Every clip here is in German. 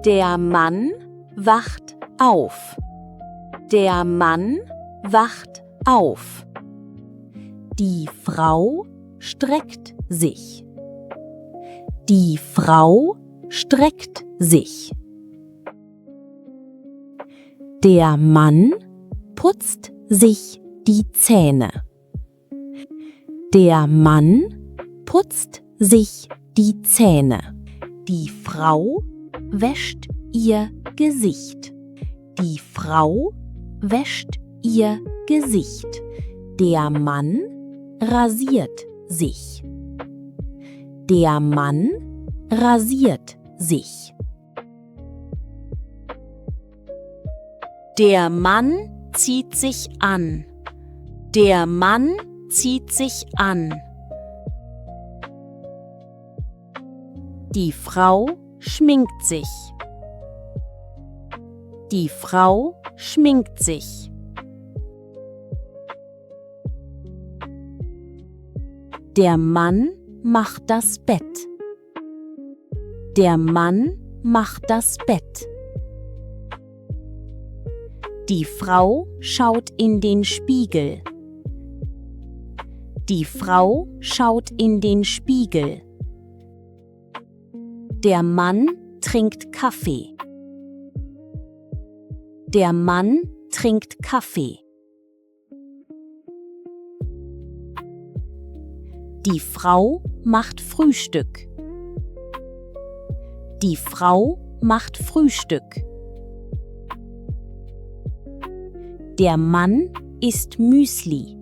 Der Mann wacht auf. Der Mann wacht auf. Die Frau streckt sich. Die Frau streckt sich. Der Mann putzt sich die Zähne. Der Mann putzt sich die Zähne. Die Frau wäscht ihr Gesicht. Die Frau wäscht ihr Gesicht. Der Mann rasiert sich. Der Mann rasiert sich. Der Mann zieht sich an. Der Mann zieht sich an. Die Frau schminkt sich. Die Frau schminkt sich. Der Mann macht das Bett. Der Mann macht das Bett. Die Frau schaut in den Spiegel. Die Frau schaut in den Spiegel. Der Mann trinkt Kaffee. Der Mann trinkt Kaffee. Die Frau macht Frühstück. Die Frau macht Frühstück. Der Mann isst Müsli.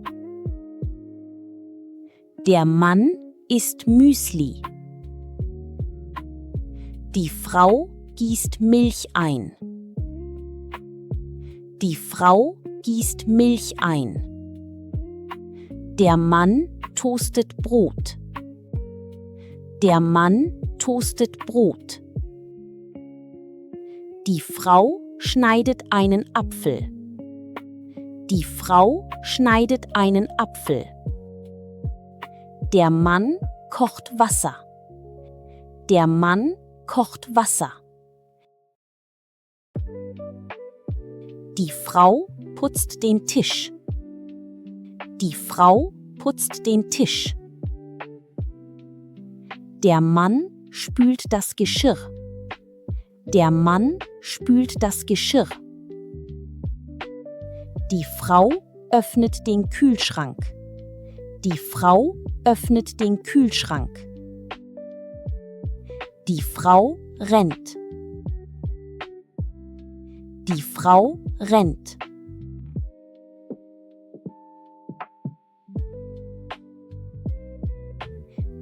Der Mann isst Müsli. Die Frau gießt Milch ein. Die Frau gießt Milch ein. Der Mann toastet Brot. Der Mann toastet Brot. Die Frau schneidet einen Apfel. Die Frau schneidet einen Apfel. Der Mann kocht Wasser. Der Mann kocht Wasser. Die Frau putzt den Tisch. Die Frau putzt den Tisch. Der Mann spült das Geschirr. Der Mann spült das Geschirr. Die Frau öffnet den Kühlschrank. Die Frau öffnet den Kühlschrank. Die Frau rennt. Die Frau rennt.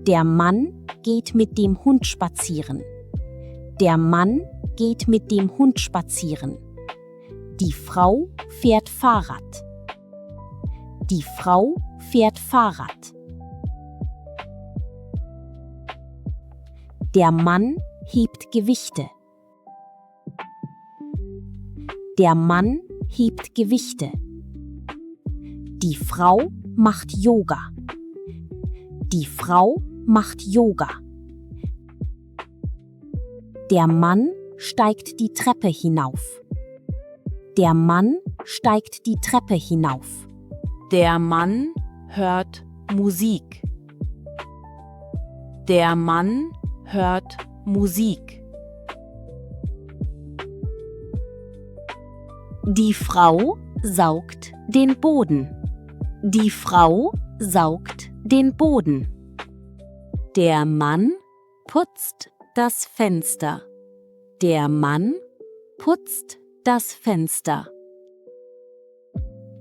Der Mann geht mit dem Hund spazieren. Der Mann geht mit dem Hund spazieren. Die Frau fährt Fahrrad. Die Frau fährt Fahrrad. Der Mann hebt Gewichte. Der Mann hebt Gewichte. Die Frau macht Yoga. Die Frau macht Yoga. Der Mann steigt die Treppe hinauf. Der Mann steigt die Treppe hinauf. Der Mann hört Musik. Der Mann hört Musik. Die Frau saugt den Boden. Die Frau saugt den Boden. Der Mann putzt das Fenster. Der Mann putzt das Fenster.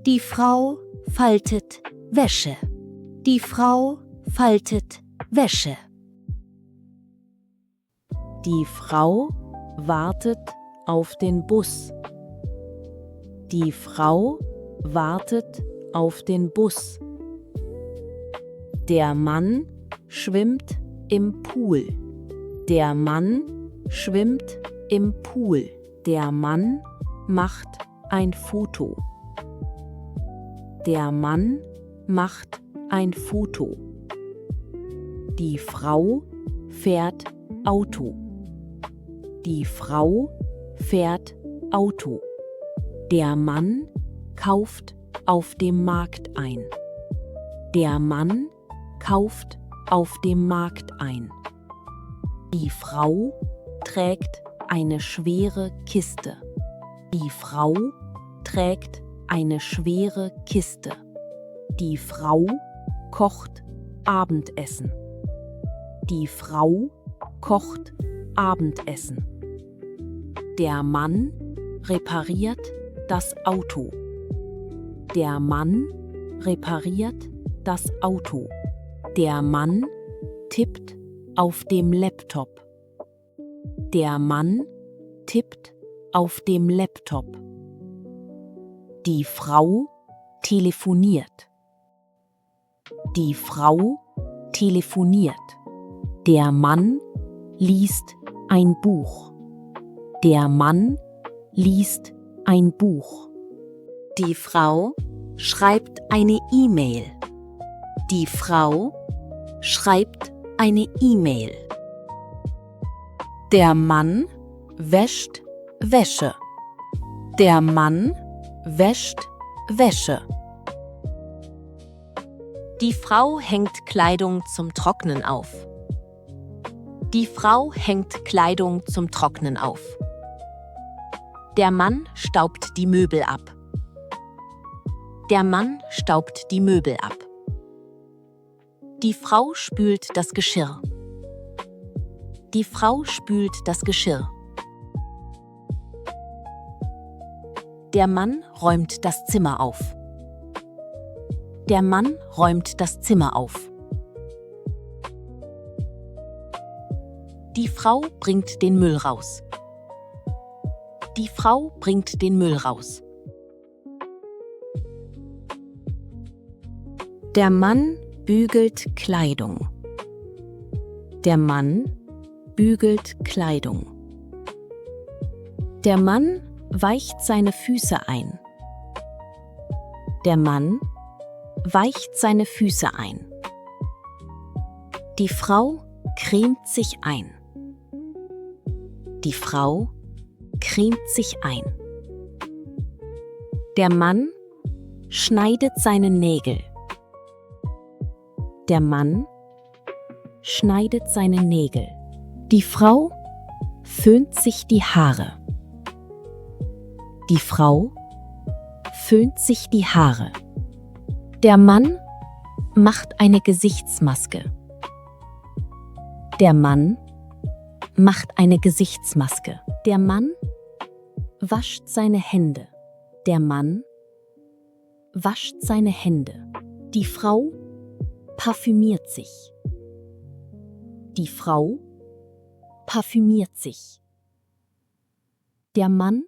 Die Frau faltet Wäsche. Die Frau faltet Wäsche. Die Frau wartet auf den Bus. Die Frau wartet auf den Bus. Der Mann schwimmt im Pool. Der Mann schwimmt im Pool. Der Mann macht ein Foto. Der Mann macht ein Foto. Die Frau fährt Auto. Die Frau fährt Auto. Der Mann kauft auf dem Markt ein. Der Mann kauft auf dem Markt ein. Die Frau trägt eine schwere Kiste. Die Frau trägt eine schwere Kiste. Die Frau kocht Abendessen. Die Frau kocht Abendessen. Der Mann repariert das Auto. Der Mann repariert das Auto. Der Mann tippt auf dem Laptop. Der Mann tippt auf dem Laptop. Die Frau telefoniert. Die Frau telefoniert. Der Mann liest ein Buch. Der Mann liest ein Buch. Die Frau schreibt eine E-Mail. Die Frau schreibt eine E-Mail. Der Mann wäscht Wäsche. Der Mann wäscht Wäsche. Die Frau hängt Kleidung zum Trocknen auf. Die Frau hängt Kleidung zum Trocknen auf. Der Mann staubt die Möbel ab. Der Mann staubt die Möbel ab. Die Frau spült das Geschirr. Die Frau spült das Geschirr. Der Mann räumt das Zimmer auf. Der Mann räumt das Zimmer auf. Die Frau bringt den Müll raus. Die Frau bringt den Müll raus. Der Mann bügelt Kleidung. Der Mann bügelt Kleidung. Der Mann weicht seine Füße ein. Der Mann weicht seine Füße ein. Die Frau cremt sich ein. Die Frau cremt sich ein. Der Mann schneidet seine Nägel. Der Mann schneidet seine Nägel. Die Frau föhnt sich die Haare. Die Frau föhnt sich die Haare. Der Mann macht eine Gesichtsmaske. Der Mann macht eine Gesichtsmaske. Der Mann wascht seine Hände. Der Mann wascht seine Hände. Die Frau parfümiert sich. Die Frau parfümiert sich. Der Mann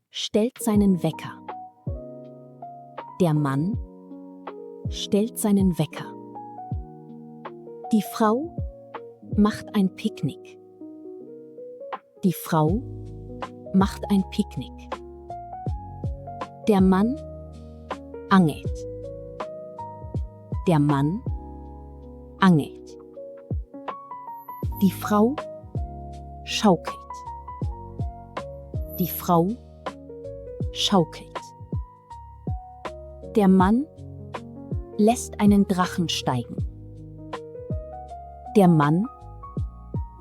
stellt seinen Wecker. Der Mann stellt seinen Wecker. Die Frau macht ein Picknick. Die Frau macht ein Picknick. Der Mann angelt. Der Mann angelt. Die Frau schaukelt. Die Frau schaukelt. Der Mann lässt einen Drachen steigen. Der Mann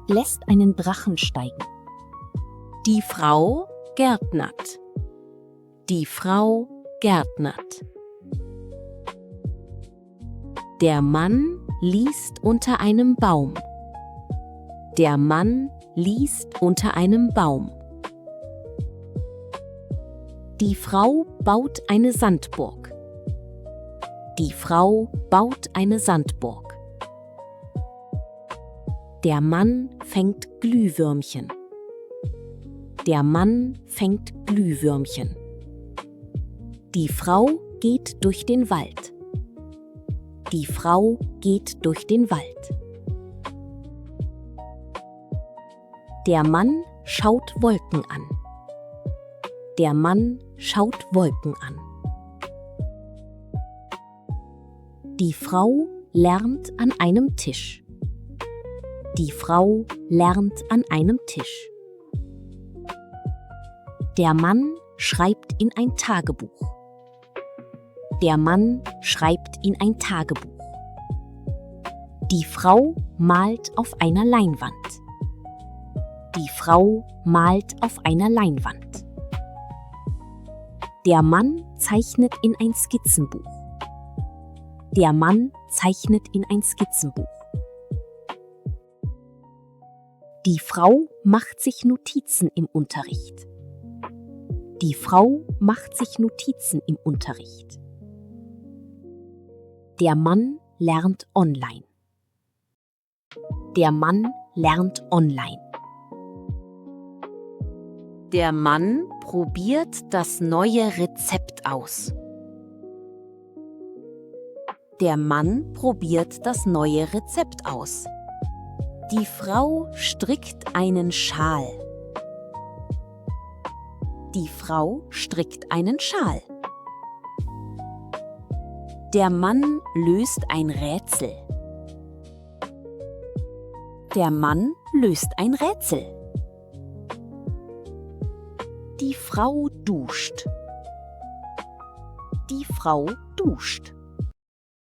lässt einen Drachen steigen. Die Frau gärtnert. Die Frau gärtnert. Der Mann liest unter einem Baum. Der Mann liest unter einem Baum. Die Frau baut eine Sandburg. Die Frau baut eine Sandburg. Der Mann fängt Glühwürmchen. Der Mann fängt Glühwürmchen. Die Frau geht durch den Wald. Die Frau geht durch den Wald. Der Mann schaut Wolken an. Der Mann schaut Wolken an. Die Frau lernt an einem Tisch. Die Frau lernt an einem Tisch. Der Mann schreibt in ein Tagebuch. Der Mann schreibt in ein Tagebuch. Die Frau malt auf einer Leinwand. Die Frau malt auf einer Leinwand. Der Mann zeichnet in ein Skizzenbuch. Der Mann zeichnet in ein Skizzenbuch. Die Frau macht sich Notizen im Unterricht. Die Frau macht sich Notizen im Unterricht. Der Mann lernt online. Der Mann lernt online. Der Mann probiert das neue Rezept aus. Der Mann probiert das neue Rezept aus. Die Frau strickt einen Schal. Die Frau strickt einen Schal. Der Mann löst ein Rätsel. Der Mann löst ein Rätsel. Die Frau duscht. Die Frau duscht.